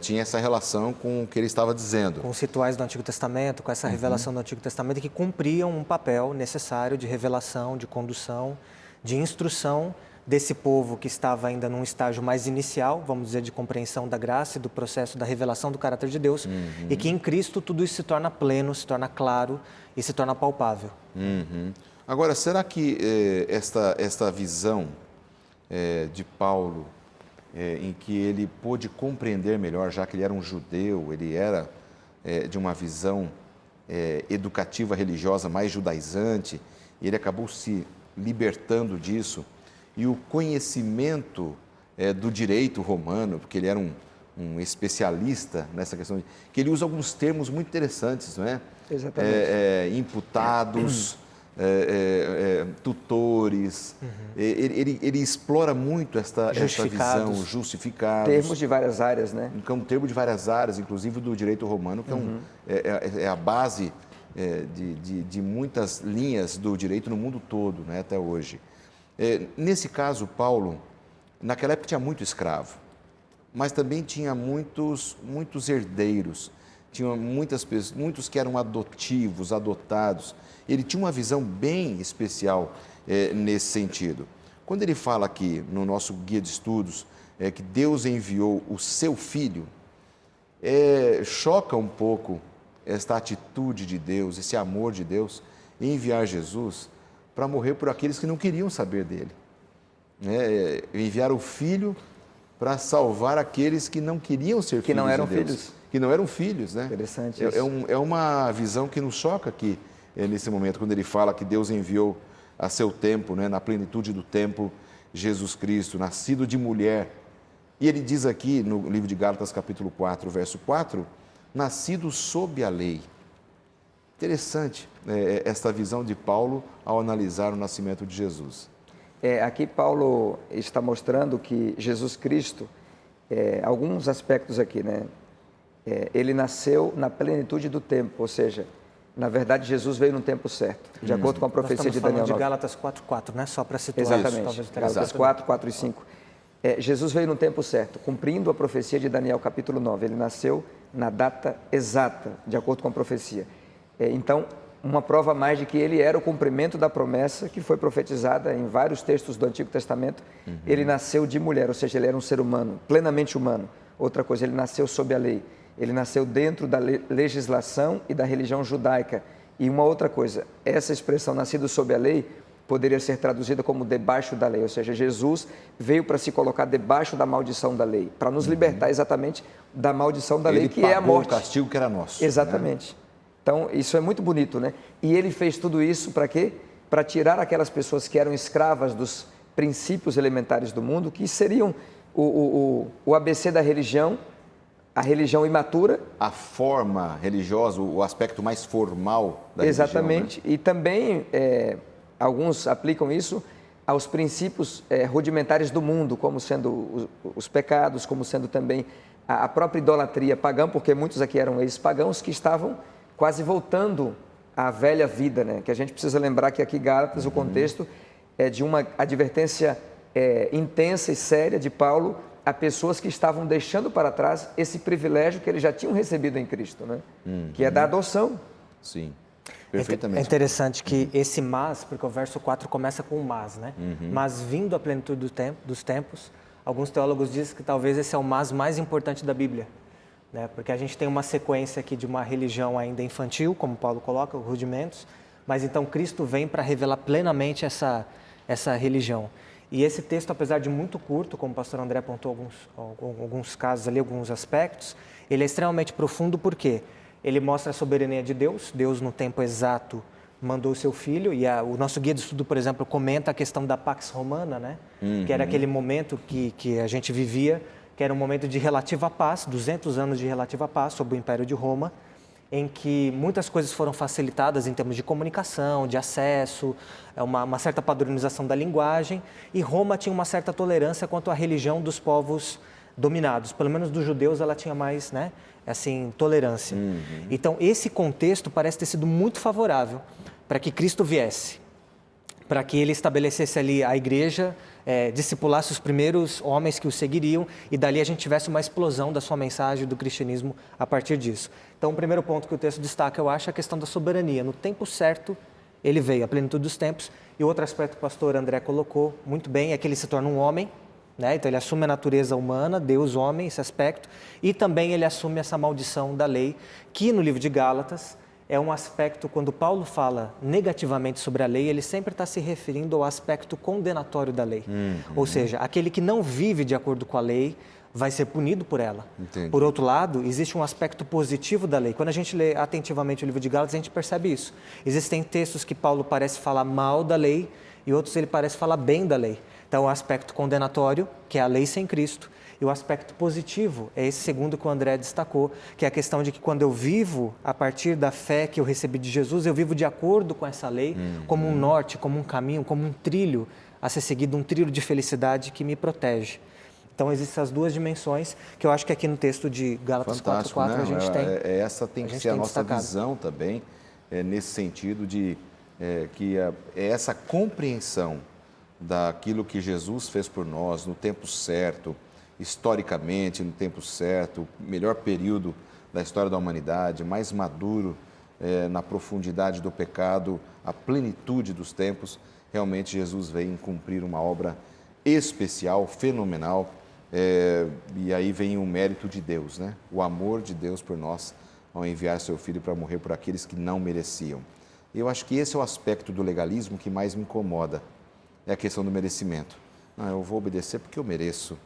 tinha essa relação com o que ele estava dizendo. Com os rituais do Antigo Testamento, com essa revelação do Antigo Testamento, que cumpriam um papel necessário de revelação, de condução, de instrução desse povo que estava ainda num estágio mais inicial, vamos dizer, de compreensão da graça e do processo da revelação do caráter de Deus, e que em Cristo tudo isso se torna pleno, se torna claro e se torna palpável. Agora, será que esta visão de Paulo, em que ele pôde compreender melhor, já que ele era um judeu, ele era de uma visão educativa religiosa mais judaizante, e ele acabou se libertando disso, e o conhecimento do direito romano, porque ele era um especialista nessa questão, que ele usa alguns termos muito interessantes, não é? Exatamente. Imputados, tutores, ele explora muito esta visão, justificados. Termos de várias áreas, né? É um termo de várias áreas, inclusive do direito romano, que é a base de muitas linhas do direito no mundo todo, né, até hoje. Nesse caso, Paulo, naquela época tinha muito escravo, mas também tinha muitos herdeiros, tinha muitos que eram adotivos, adotados. Ele tinha uma visão bem especial nesse sentido. Quando ele fala aqui no nosso guia de estudos que Deus enviou o seu filho, choca um pouco esta atitude de Deus, esse amor de Deus em enviar Jesus para morrer por aqueles que não queriam saber dele. Enviar o filho para salvar aqueles que não queriam ser filhos de Deus. Que não eram filhos. Que não eram filhos, né? Interessante isso. É uma visão que nos choca aqui, nesse momento, quando ele fala que Deus enviou a seu tempo, né, na plenitude do tempo, Jesus Cristo, nascido de mulher. E ele diz aqui no livro de Gálatas, capítulo 4, verso 4, nascido sob a lei. Interessante esta visão de Paulo ao analisar o nascimento de Jesus. Aqui Paulo está mostrando que Jesus Cristo, alguns aspectos aqui, né? Ele nasceu na plenitude do tempo, ou seja, na verdade Jesus veio no tempo certo, de acordo com a profecia de Daniel 9. De Gálatas 4:4, né? Só para situar. Exatamente, Gálatas 4 e 5. Jesus veio no tempo certo, cumprindo a profecia de Daniel capítulo 9. Ele nasceu na data exata, de acordo com a profecia. Então, uma prova a mais de que ele era o cumprimento da promessa que foi profetizada em vários textos do Antigo Testamento. Ele nasceu de mulher, ou seja, ele era um ser humano, plenamente humano. Outra coisa, ele nasceu sob a lei. Ele nasceu dentro da legislação e da religião judaica. E uma outra coisa, essa expressão nascido sob a lei poderia ser traduzida como debaixo da lei, ou seja, Jesus veio para se colocar debaixo da maldição da lei, para nos libertar exatamente da maldição da lei, que é a morte. Ele pagou o castigo que era nosso. Exatamente. Né? Então, isso é muito bonito, né? E ele fez tudo isso para quê? Para tirar aquelas pessoas que eram escravas dos princípios elementares do mundo, que seriam o ABC da religião, a religião imatura. A forma religiosa, o aspecto mais formal da Exatamente. religião. Né? E também, alguns aplicam isso aos princípios rudimentares do mundo, como sendo os pecados, como sendo também a própria idolatria pagã, porque muitos aqui eram ex-pagãos que estavam quase voltando à velha vida, né? Que a gente precisa lembrar que aqui Gálatas, o contexto é de uma advertência intensa e séria de Paulo a pessoas que estavam deixando para trás esse privilégio que eles já tinham recebido em Cristo, né? Que é da adoção. Sim, perfeitamente. É interessante que esse mas, porque o verso 4 começa com mas, né? Mas vindo à plenitude dos tempos, alguns teólogos dizem que talvez esse é o mas mais importante da Bíblia, né? Porque a gente tem uma sequência aqui de uma religião ainda infantil, como Paulo coloca, os rudimentos, mas então Cristo vem para revelar plenamente essa religião. E esse texto, apesar de muito curto, como o pastor André apontou alguns casos ali, alguns aspectos, ele é extremamente profundo porque ele mostra a soberania de Deus. Deus, no tempo exato, mandou o seu filho. E o nosso guia de estudo, por exemplo, comenta a questão da Pax Romana, né? Que era aquele momento que a gente vivia, que era um momento de relativa paz, 200 anos de relativa paz sob o Império de Roma, em que muitas coisas foram facilitadas em termos de comunicação, de acesso, uma certa padronização da linguagem, e Roma tinha uma certa tolerância quanto à religião dos povos dominados. Pelo menos dos judeus ela tinha mais, né, assim, tolerância. Então, esse contexto parece ter sido muito favorável para que Cristo viesse, para que ele estabelecesse ali a igreja, discipulasse os primeiros homens que o seguiriam, e dali a gente tivesse uma explosão da sua mensagem, do cristianismo, a partir disso. Então, o primeiro ponto que o texto destaca, eu acho, é a questão da soberania. No tempo certo, ele veio, a plenitude dos tempos. E outro aspecto que o pastor André colocou muito bem é que ele se torna um homem, né? Então, ele assume a natureza humana, Deus, homem, esse aspecto, e também ele assume essa maldição da lei, que no livro de Gálatas é um aspecto, quando Paulo fala negativamente sobre a lei, ele sempre está se referindo ao aspecto condenatório da lei. Ou seja, aquele que não vive de acordo com a lei vai ser punido por ela. Entendi. Por outro lado, existe um aspecto positivo da lei. Quando a gente lê atentivamente o livro de Gálatas, a gente percebe isso. Existem textos que Paulo parece falar mal da lei e outros ele parece falar bem da lei. Então, o aspecto condenatório, que é a lei sem Cristo, e o aspecto positivo é esse segundo que o André destacou, que é a questão de que quando eu vivo a partir da fé que eu recebi de Jesus, eu vivo de acordo com essa lei, como um norte, como um caminho, como um trilho a ser seguido, um trilho de felicidade que me protege. Então, existem essas duas dimensões que eu acho que aqui no texto de Gálatas 4:4 né? a gente tem. Essa tem que ser a nossa visão também, nesse sentido de que essa compreensão daquilo que Jesus fez por nós no tempo certo, historicamente, no tempo certo, o melhor período da história da humanidade, mais maduro na profundidade do pecado, a plenitude dos tempos, realmente Jesus veio cumprir uma obra especial, fenomenal, e aí vem o mérito de Deus, né? O amor de Deus por nós, ao enviar seu Filho para morrer por aqueles que não mereciam. Eu acho que esse é o aspecto do legalismo que mais me incomoda, é a questão do merecimento. Não, eu vou obedecer porque eu mereço.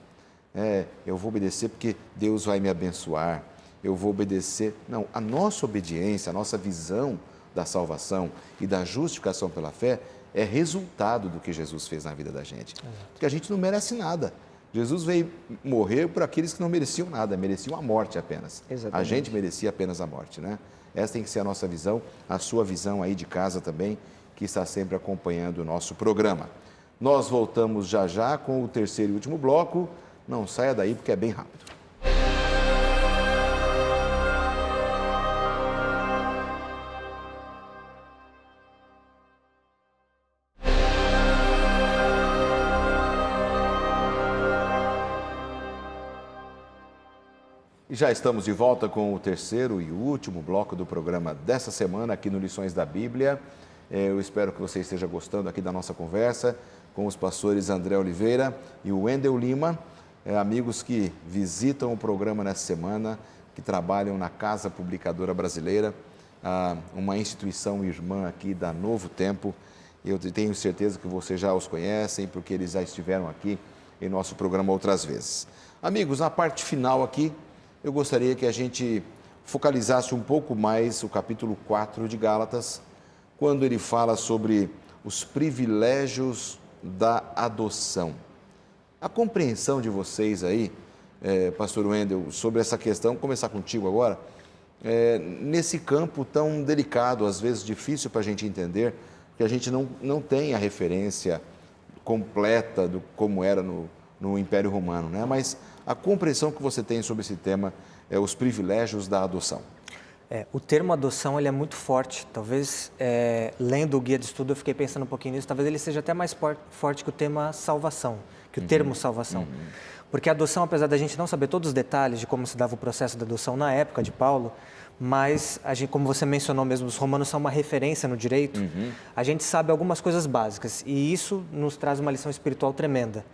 Eu vou obedecer porque Deus vai me abençoar, eu vou obedecer. Não, a nossa obediência, a nossa visão da salvação e da justificação pela fé é resultado do que Jesus fez na vida da gente. Porque a gente não merece nada, Jesus veio morrer por aqueles que não mereciam nada, mereciam a morte apenas. Exatamente. A gente merecia apenas a morte, né? Essa tem que ser a nossa visão, a sua visão aí de casa também, que está sempre acompanhando o nosso programa. Nós voltamos já já com o terceiro e último bloco. Não saia daí porque é bem rápido. E já estamos de volta com o terceiro e último bloco do programa dessa semana aqui no Lições da Bíblia. Eu espero que você esteja gostando aqui da nossa conversa com os pastores André Oliveira e o Wendel Lima, amigos que visitam o programa nessa semana, que trabalham na Casa Publicadora Brasileira, uma instituição irmã aqui da Novo Tempo. Eu tenho certeza que vocês já os conhecem, porque eles já estiveram aqui em nosso programa outras vezes. Amigos, na parte final aqui, eu gostaria que a gente focalizasse um pouco mais o capítulo 4 de Gálatas, quando ele fala sobre os privilégios da adoção. A compreensão de vocês aí, pastor Wendel, sobre essa questão, começar contigo agora, nesse campo tão delicado, às vezes difícil para a gente entender, que a gente não tem a referência completa do como era no Império Romano, né? Mas a compreensão que você tem sobre esse tema é os privilégios da adoção. O termo adoção ele é muito forte. Talvez, lendo o guia de estudo, eu fiquei pensando um pouquinho nisso. Talvez ele seja até mais forte que o tema salvação, que o termo salvação. Porque a adoção, apesar da gente não saber todos os detalhes de como se dava o processo da adoção na época de Paulo, mas, como você mencionou mesmo, os romanos são uma referência no direito, a gente sabe algumas coisas básicas. E isso nos traz uma lição espiritual tremenda.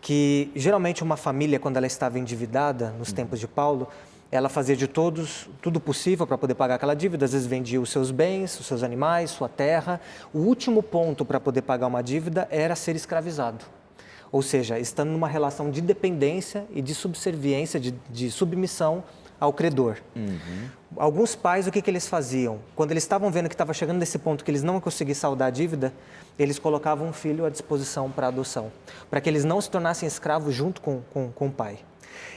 Que, geralmente, uma família, quando ela estava endividada, nos tempos de Paulo, ela fazia de tudo possível para poder pagar aquela dívida. Às vezes vendia os seus bens, os seus animais, sua terra. O último ponto para poder pagar uma dívida era ser escravizado. Ou seja, estando numa relação de dependência e de subserviência, de submissão ao credor. Alguns pais, o que eles faziam? Quando eles estavam vendo que estava chegando nesse ponto que eles não conseguiam saldar a dívida, eles colocavam um filho à disposição para adoção, para que eles não se tornassem escravos junto com o pai.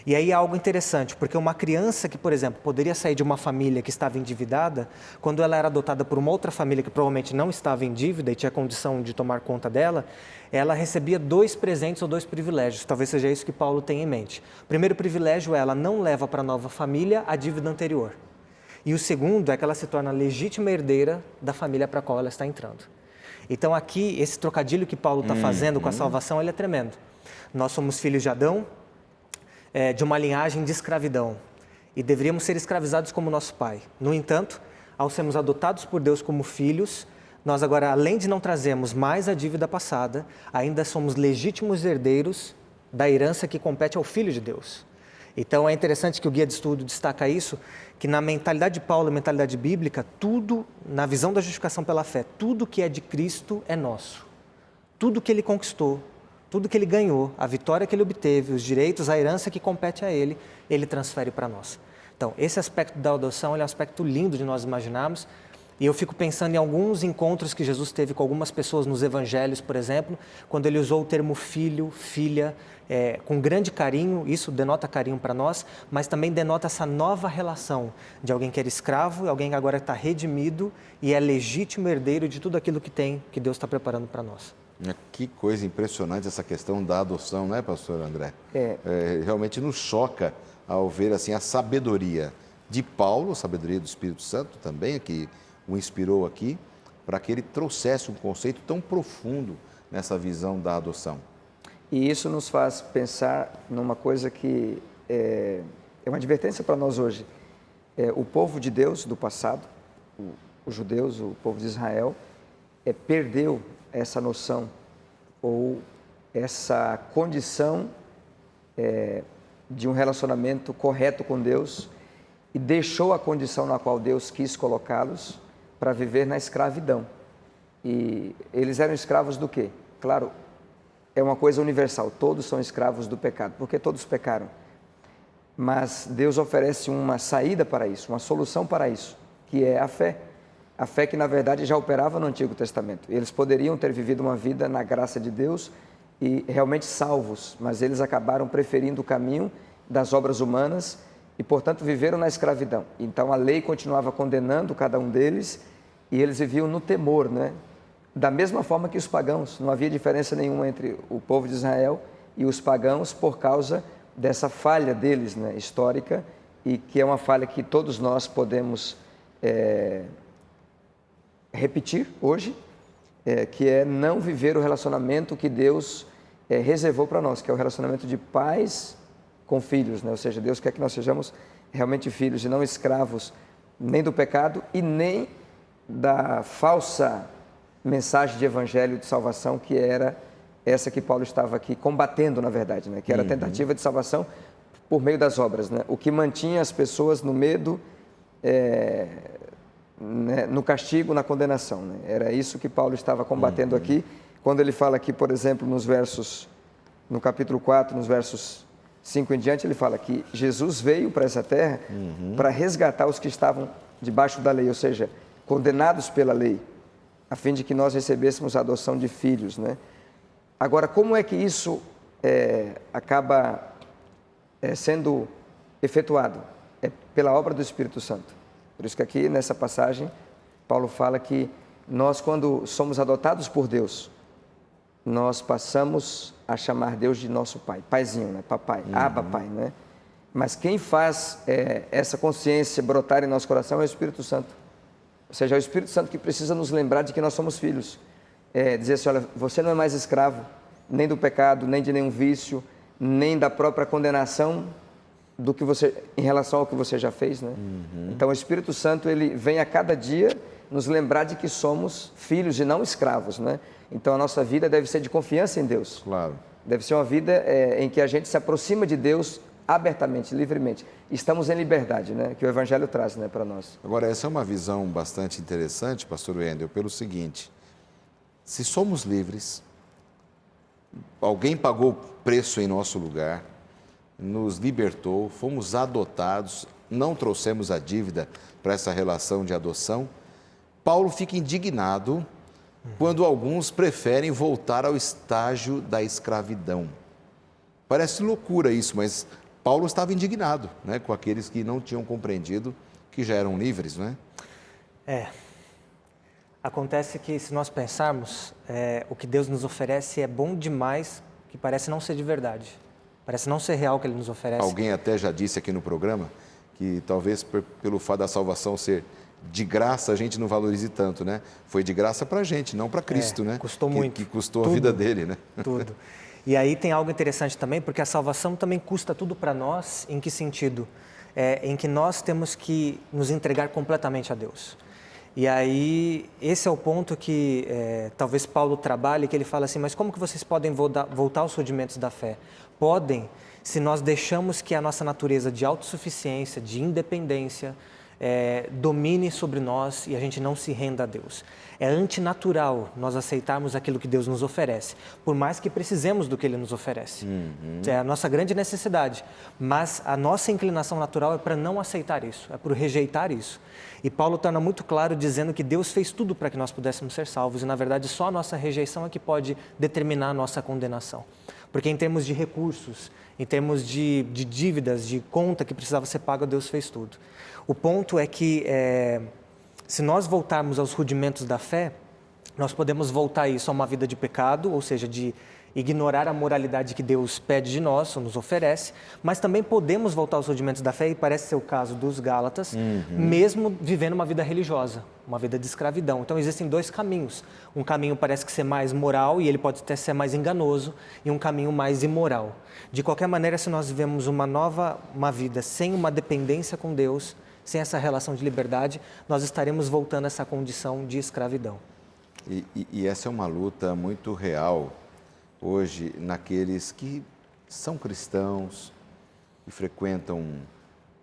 E aí é algo interessante, porque uma criança que, por exemplo, poderia sair de uma família que estava endividada, quando ela era adotada por uma outra família que provavelmente não estava em dívida e tinha condição de tomar conta dela, ela recebia 2 presentes ou 2 privilégios. Talvez seja isso que Paulo tem em mente. O primeiro privilégio é ela não leva para a nova família a dívida anterior. E o segundo é que ela se torna legítima herdeira da família para a qual ela está entrando. Então aqui, esse trocadilho que Paulo está fazendo com a salvação, ele é tremendo. Nós somos filhos de Adão, de uma linhagem de escravidão, e deveríamos ser escravizados como nosso pai. No entanto, ao sermos adotados por Deus como filhos, nós agora, além de não trazermos mais a dívida passada, ainda somos legítimos herdeiros da herança que compete ao Filho de Deus. Então é interessante que o guia de estudo destaca isso, que na mentalidade de Paulo, na mentalidade bíblica, tudo, na visão da justificação pela fé, tudo que é de Cristo é nosso. Tudo que ele conquistou, tudo que ele ganhou, a vitória que ele obteve, os direitos, a herança que compete a ele, ele transfere para nós. Então, esse aspecto da adoção é um aspecto lindo de nós imaginarmos. E eu fico pensando em alguns encontros que Jesus teve com algumas pessoas nos evangelhos, por exemplo, quando ele usou o termo filho, filha, com grande carinho. Isso denota carinho para nós, mas também denota essa nova relação de alguém que era escravo e alguém que agora está redimido e é legítimo herdeiro de tudo aquilo que tem, que Deus está preparando para nós. Que coisa impressionante essa questão da adoção, né, pastor André? Realmente nos choca ao ver assim, a sabedoria de Paulo, a sabedoria do Espírito Santo também, que o inspirou aqui, para que ele trouxesse um conceito tão profundo nessa visão da adoção. E isso nos faz pensar numa coisa que é uma advertência para nós hoje. O povo de Deus do passado, os judeus, o povo de Israel, perdeu essa noção ou essa condição de um relacionamento correto com Deus e deixou a condição na qual Deus quis colocá-los para viver na escravidão. E eles eram escravos do quê? Claro, é uma coisa universal, todos são escravos do pecado, porque todos pecaram. Mas Deus oferece uma saída para isso, uma solução para isso, que é a fé. A fé que, na verdade, já operava no Antigo Testamento. Eles poderiam ter vivido uma vida na graça de Deus e realmente salvos, mas eles acabaram preferindo o caminho das obras humanas e, portanto, viveram na escravidão. Então, a lei continuava condenando cada um deles e eles viviam no temor, né? Da mesma forma que os pagãos. Não havia diferença nenhuma entre o povo de Israel e os pagãos por causa dessa falha deles, né, histórica, e que é uma falha que todos nós podemos repetir hoje, que é não viver o relacionamento que Deus reservou para nós, que é o relacionamento de pais com filhos, né? Ou seja, Deus quer que nós sejamos realmente filhos e não escravos nem do pecado e nem da falsa mensagem de evangelho de salvação, que era essa que Paulo estava aqui combatendo, na verdade, né? Que era a tentativa de salvação por meio das obras, né? O que mantinha as pessoas no medo, né? No castigo, na condenação, né? Era isso que Paulo estava combatendo aqui, quando ele fala aqui, por exemplo, no capítulo 4, nos versos 5 em diante, ele fala que Jesus veio para essa terra para resgatar os que estavam debaixo da lei, ou seja, condenados pela lei, a fim de que nós recebêssemos a adoção de filhos, né? Agora, como é que isso acaba sendo efetuado? É pela obra do Espírito Santo. Por isso que aqui, nessa passagem, Paulo fala que nós, quando somos adotados por Deus, nós passamos a chamar Deus de nosso Pai, Paizinho, né? Papai, Abba, Pai, né? Mas quem faz essa consciência brotar em nosso coração é o Espírito Santo. Ou seja, é o Espírito Santo que precisa nos lembrar de que nós somos filhos. Dizer assim, olha, você não é mais escravo, nem do pecado, nem de nenhum vício, nem da própria condenação em relação ao que você já fez, né? Então, o Espírito Santo, ele vem a cada dia nos lembrar de que somos filhos e não escravos, né? Então, a nossa vida deve ser de confiança em Deus. Claro. Deve ser uma vida em que a gente se aproxima de Deus abertamente, livremente. Estamos em liberdade, né? Que o Evangelho traz, né, para nós. Agora, essa é uma visão bastante interessante, pastor Wendel, pelo seguinte: se somos livres, alguém pagou preço em nosso lugar, nos libertou, fomos adotados, não trouxemos a dívida para essa relação de adoção, Paulo fica indignado quando alguns preferem voltar ao estágio da escravidão. Parece loucura isso, mas Paulo estava indignado, né, com aqueles que não tinham compreendido que já eram livres, não é? Acontece que, se nós pensarmos, o que Deus nos oferece é bom demais, que parece não ser de verdade. Parece não ser real o que Ele nos oferece. Alguém até já disse aqui no programa que talvez pelo fato da salvação ser de graça, a gente não valorize tanto, né? Foi de graça para a gente, não para Cristo, né? Custou muito. Que custou a vida dele, né? Tudo. E aí tem algo interessante também, porque a salvação também custa tudo para nós. Em que sentido? Em que nós temos que nos entregar completamente a Deus. E aí, esse é o ponto que talvez Paulo trabalhe, que ele fala assim, mas como que vocês podem voltar aos rudimentos da fé? Podem, se nós deixamos que a nossa natureza de autossuficiência, de independência, domine sobre nós e a gente não se renda a Deus. É antinatural nós aceitarmos aquilo que Deus nos oferece, por mais que precisemos do que Ele nos oferece. É a nossa grande necessidade, mas a nossa inclinação natural é para não aceitar isso, é para rejeitar isso. E Paulo torna muito claro dizendo que Deus fez tudo para que nós pudéssemos ser salvos e, na verdade, só a nossa rejeição é que pode determinar a nossa condenação. Porque em termos de recursos, em termos de dívidas, de conta que precisava ser paga, Deus fez tudo. O ponto é que, se nós voltarmos aos rudimentos da fé, nós podemos voltar isso a uma vida de pecado, ou seja, de ignorar a moralidade que Deus pede de nós, ou nos oferece, mas também podemos voltar aos rudimentos da fé, e parece ser o caso dos Gálatas, mesmo vivendo uma vida religiosa, uma vida de escravidão. Então, existem dois caminhos. Um caminho parece que ser mais moral, e ele pode até ser mais enganoso, e um caminho mais imoral. De qualquer maneira, se nós vivemos uma vida sem uma dependência com Deus, sem essa relação de liberdade, nós estaremos voltando a essa condição de escravidão. E essa é uma luta muito real hoje naqueles que são cristãos, que frequentam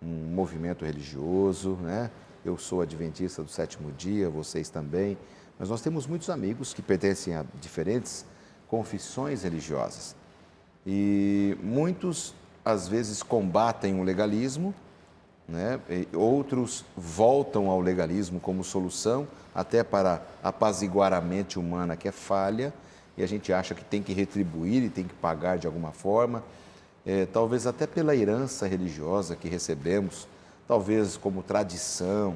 um movimento religioso, né? Eu sou adventista do sétimo dia, vocês também, mas nós temos muitos amigos que pertencem a diferentes confissões religiosas. E muitos, às vezes, combatem o legalismo, né? Outros voltam ao legalismo como solução, até para apaziguar a mente humana que é falha, e a gente acha que tem que retribuir e tem que pagar de alguma forma, talvez até pela herança religiosa que recebemos, talvez como tradição.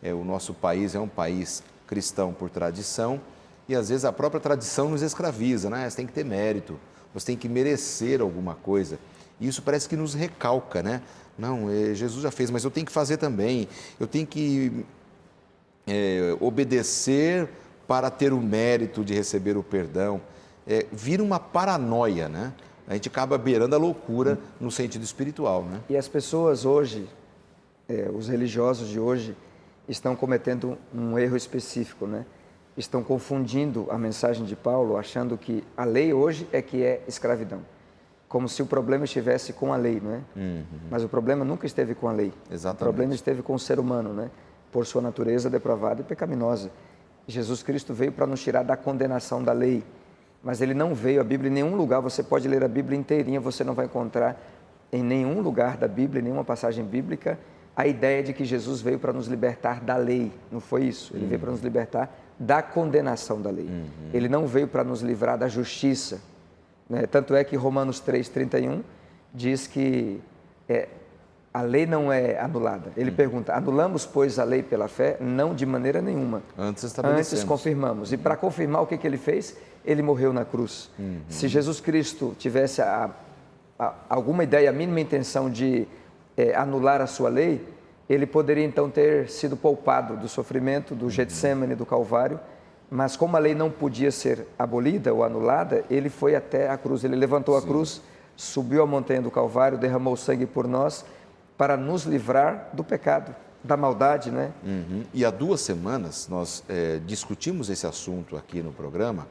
O nosso país é um país cristão por tradição e às vezes a própria tradição nos escraviza, né? Você tem que ter mérito, você tem que merecer alguma coisa. E isso parece que nos recalca, né? Não, Jesus já fez, mas eu tenho que fazer também. Eu tenho que obedecer para ter o mérito de receber o perdão. Vira uma paranoia, né? A gente acaba beirando a loucura no sentido espiritual, né? E as pessoas hoje, os religiosos de hoje, estão cometendo um erro específico, né? Estão confundindo a mensagem de Paulo, achando que a lei hoje é que é escravidão. Como se o problema estivesse com a lei, não é? Mas o problema nunca esteve com a lei. Exatamente. O problema esteve com o ser humano, né? Por sua natureza depravada e pecaminosa. Jesus Cristo veio para nos tirar da condenação da lei. Mas ele não veio, a Bíblia, em nenhum lugar, você pode ler a Bíblia inteirinha, você não vai encontrar em nenhum lugar da Bíblia, em nenhuma passagem bíblica, a ideia de que Jesus veio para nos libertar da lei. Não foi isso. Ele veio para nos libertar da condenação da lei. Ele não veio para nos livrar da justiça. Né? Tanto é que Romanos 3,31 diz que a lei não é anulada. Ele pergunta, anulamos, pois, a lei pela fé? Não, de maneira nenhuma. Antes confirmamos. E para confirmar o que ele fez, ele morreu na cruz. Se Jesus Cristo tivesse alguma ideia, a mínima intenção de anular a sua lei, ele poderia então ter sido poupado do sofrimento, do Getsêmane, do Calvário, mas como a lei não podia ser abolida ou anulada, ele foi até a cruz, ele levantou a cruz, subiu a montanha do Calvário, derramou sangue por nós, para nos livrar do pecado, da maldade, né? E há 2 semanas nós discutimos esse assunto aqui no programa,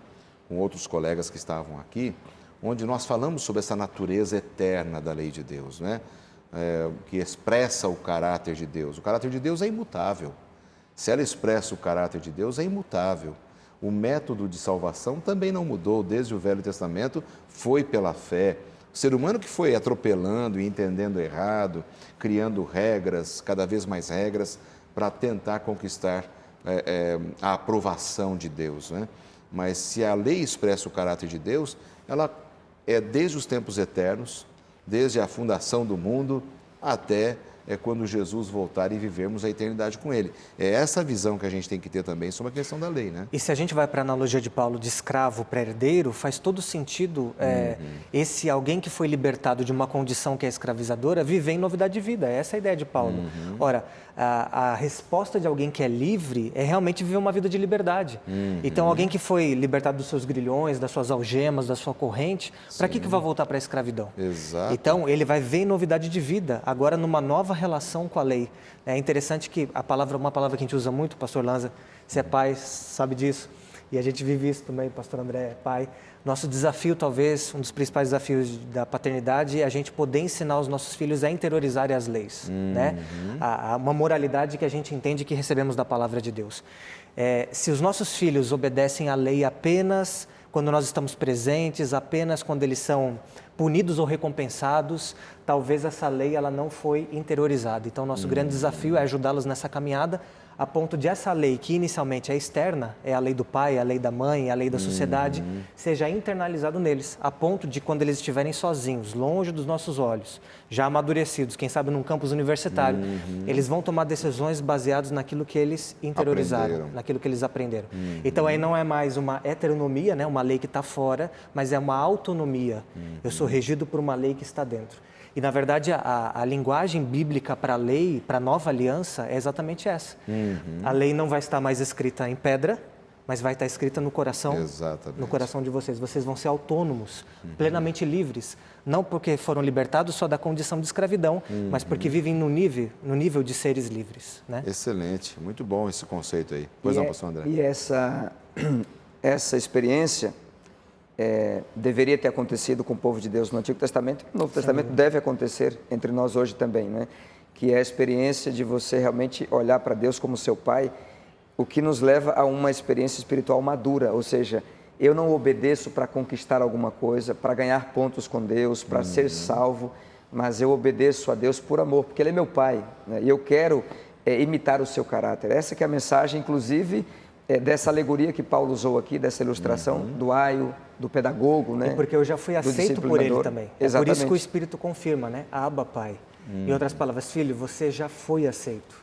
com outros colegas que estavam aqui, onde nós falamos sobre essa natureza eterna da lei de Deus, né? Que expressa o caráter de Deus. O caráter de Deus é imutável. Se ela expressa o caráter de Deus, é imutável. O método de salvação também não mudou desde o Velho Testamento, foi pela fé. O ser humano que foi atropelando e entendendo errado, criando regras, cada vez mais regras, para tentar conquistar a aprovação de Deus, né? Mas se a lei expressa o caráter de Deus, ela é desde os tempos eternos, desde a fundação do mundo até quando Jesus voltar e vivermos a eternidade com Ele. É essa visão que a gente tem que ter também sobre a questão da lei, né? E se a gente vai para a analogia de Paulo de escravo para herdeiro, faz todo sentido esse alguém que foi libertado de uma condição que é escravizadora viver em novidade de vida. Essa é a ideia de Paulo. Ora, a resposta de alguém que é livre é realmente viver uma vida de liberdade. Então, alguém que foi libertado dos seus grilhões, das suas algemas, da sua corrente, para que vai voltar para a escravidão? Exato. Então, ele vai ver em novidade de vida, agora numa nova relação com a lei. É interessante que uma palavra que a gente usa muito, pastor Lanza, você é pai, sabe disso, e a gente vive isso também, pastor André é pai. Nosso desafio, talvez, um dos principais desafios da paternidade é a gente poder ensinar os nossos filhos a interiorizarem as leis, né? Uma moralidade que a gente entende que recebemos da palavra de Deus. Se os nossos filhos obedecem à lei apenas quando nós estamos presentes, apenas quando eles são punidos ou recompensados, talvez essa lei ela não foi interiorizada. Então, nosso grande desafio é ajudá-los nessa caminhada, a ponto de essa lei, que inicialmente é externa, é a lei do pai, a lei da mãe, a lei da sociedade, seja internalizado neles, a ponto de quando eles estiverem sozinhos, longe dos nossos olhos, já amadurecidos, quem sabe num campus universitário, eles vão tomar decisões baseadas naquilo que eles interiorizaram, naquilo que eles aprenderam. Então, aí não é mais uma heteronomia, né, uma lei que está fora, mas é uma autonomia. Eu sou regido por uma lei que está dentro. E, na verdade, a linguagem bíblica para a lei, para a nova aliança, é exatamente essa. A lei não vai estar mais escrita em pedra, mas vai estar escrita no coração, no coração de vocês. Vocês vão ser autônomos, plenamente livres, não porque foram libertados só da condição de escravidão, mas porque vivem no nível de seres livres, né? Excelente, muito bom esse conceito aí. Pois não, pastor André. E essa experiência deveria ter acontecido com o povo de Deus no Antigo Testamento, e no Novo Testamento deve acontecer entre nós hoje também, né? Que é a experiência de você realmente olhar para Deus como seu Pai, o que nos leva a uma experiência espiritual madura, ou seja, eu não obedeço para conquistar alguma coisa, para ganhar pontos com Deus, para ser salvo, mas eu obedeço a Deus por amor, porque Ele é meu Pai, né? E eu quero imitar o seu caráter. Essa que é a mensagem, inclusive, dessa alegoria que Paulo usou aqui, dessa ilustração do aio, do pedagogo, né? E porque eu já fui aceito por ele também. É por isso que o Espírito confirma, né? Abba, Pai. Em outras palavras, filho, você já foi aceito.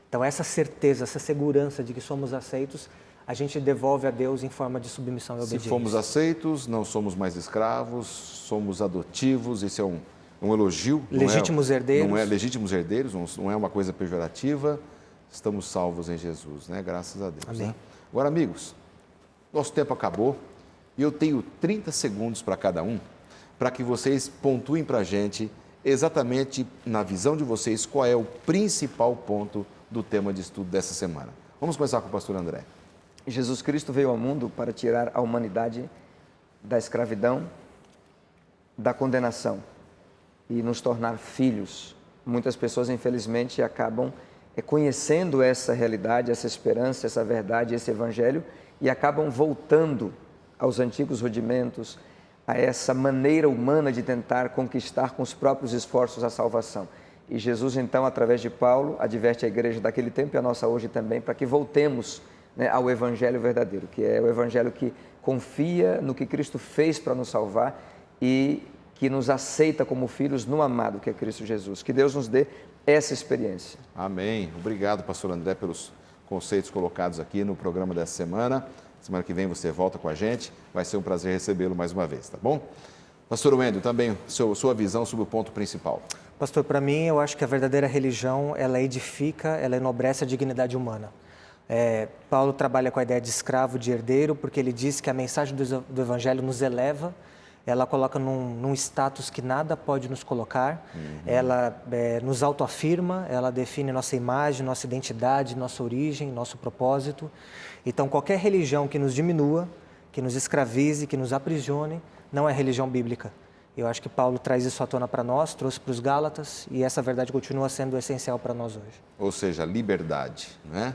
Então, essa certeza, essa segurança de que somos aceitos, a gente devolve a Deus em forma de submissão e obediência. Se fomos aceitos, não somos mais escravos, somos adotivos, isso é um elogio. Legítimos herdeiros. Não é legítimos herdeiros, não é uma coisa pejorativa, estamos salvos em Jesus, né? Graças a Deus. Amém. Né? Agora, amigos, nosso tempo acabou e eu tenho 30 segundos para cada um, para que vocês pontuem para a gente, exatamente na visão de vocês, qual é o principal ponto do tema de estudo dessa semana. Vamos começar com o pastor André. Jesus Cristo veio ao mundo para tirar a humanidade da escravidão, da condenação e nos tornar filhos. Muitas pessoas, infelizmente, acabam conhecendo essa realidade, essa esperança, essa verdade, esse evangelho e acabam voltando aos antigos rudimentos, a essa maneira humana de tentar conquistar com os próprios esforços a salvação. E Jesus, então, através de Paulo, adverte a igreja daquele tempo e a nossa hoje também, para que voltemos, né, ao evangelho verdadeiro, que é o evangelho que confia no que Cristo fez para nos salvar e que nos aceita como filhos no amado, que é Cristo Jesus. Que Deus nos dê essa experiência. Amém. Obrigado, pastor André, pelos conceitos colocados aqui no programa dessa semana. Semana que vem você volta com a gente. Vai ser um prazer recebê-lo mais uma vez, tá bom? Pastor Wendel, também sua visão sobre o ponto principal. Pastor, para mim, eu acho que a verdadeira religião, ela edifica, ela enobrece a dignidade humana. Paulo trabalha com a ideia de escravo, de herdeiro, porque ele diz que a mensagem do Evangelho nos eleva, ela coloca num status que nada pode nos colocar, ela nos autoafirma, ela define nossa imagem, nossa identidade, nossa origem, nosso propósito. Então, qualquer religião que nos diminua, que nos escravize, que nos aprisione, não é religião bíblica. Eu acho que Paulo traz isso à tona para nós, trouxe para os Gálatas, e essa verdade continua sendo essencial para nós hoje. Ou seja, liberdade, não é?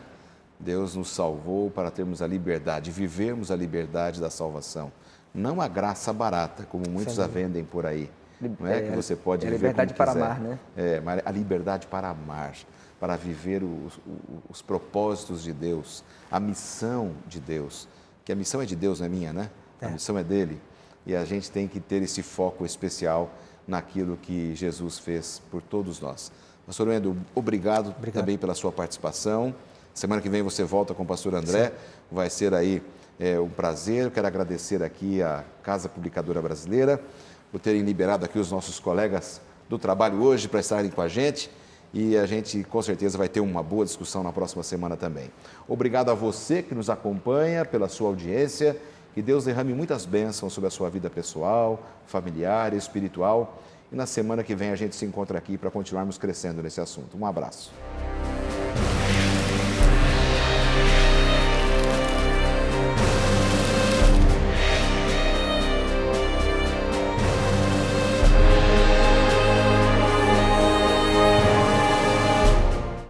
Deus nos salvou para termos a liberdade, vivermos a liberdade da salvação. Não a graça barata, como muitos a vendem por aí. Não é que você pode viver como quiser. A liberdade para amar, né? Mas a liberdade para amar, para viver os propósitos de Deus, a missão de Deus. Que a missão é de Deus, não é minha, né? A missão é dele. E a gente tem que ter esse foco especial naquilo que Jesus fez por todos nós. Pastor Wendel, obrigado também pela sua participação. Semana que vem você volta com o pastor André. Sim. Vai ser aí um prazer. Eu quero agradecer aqui à Casa Publicadora Brasileira por terem liberado aqui os nossos colegas do trabalho hoje para estarem com a gente. E a gente, com certeza, vai ter uma boa discussão na próxima semana também. Obrigado a você que nos acompanha, pela sua audiência. Que Deus derrame muitas bênçãos sobre a sua vida pessoal, familiar, espiritual. E na semana que vem a gente se encontra aqui para continuarmos crescendo nesse assunto. Um abraço.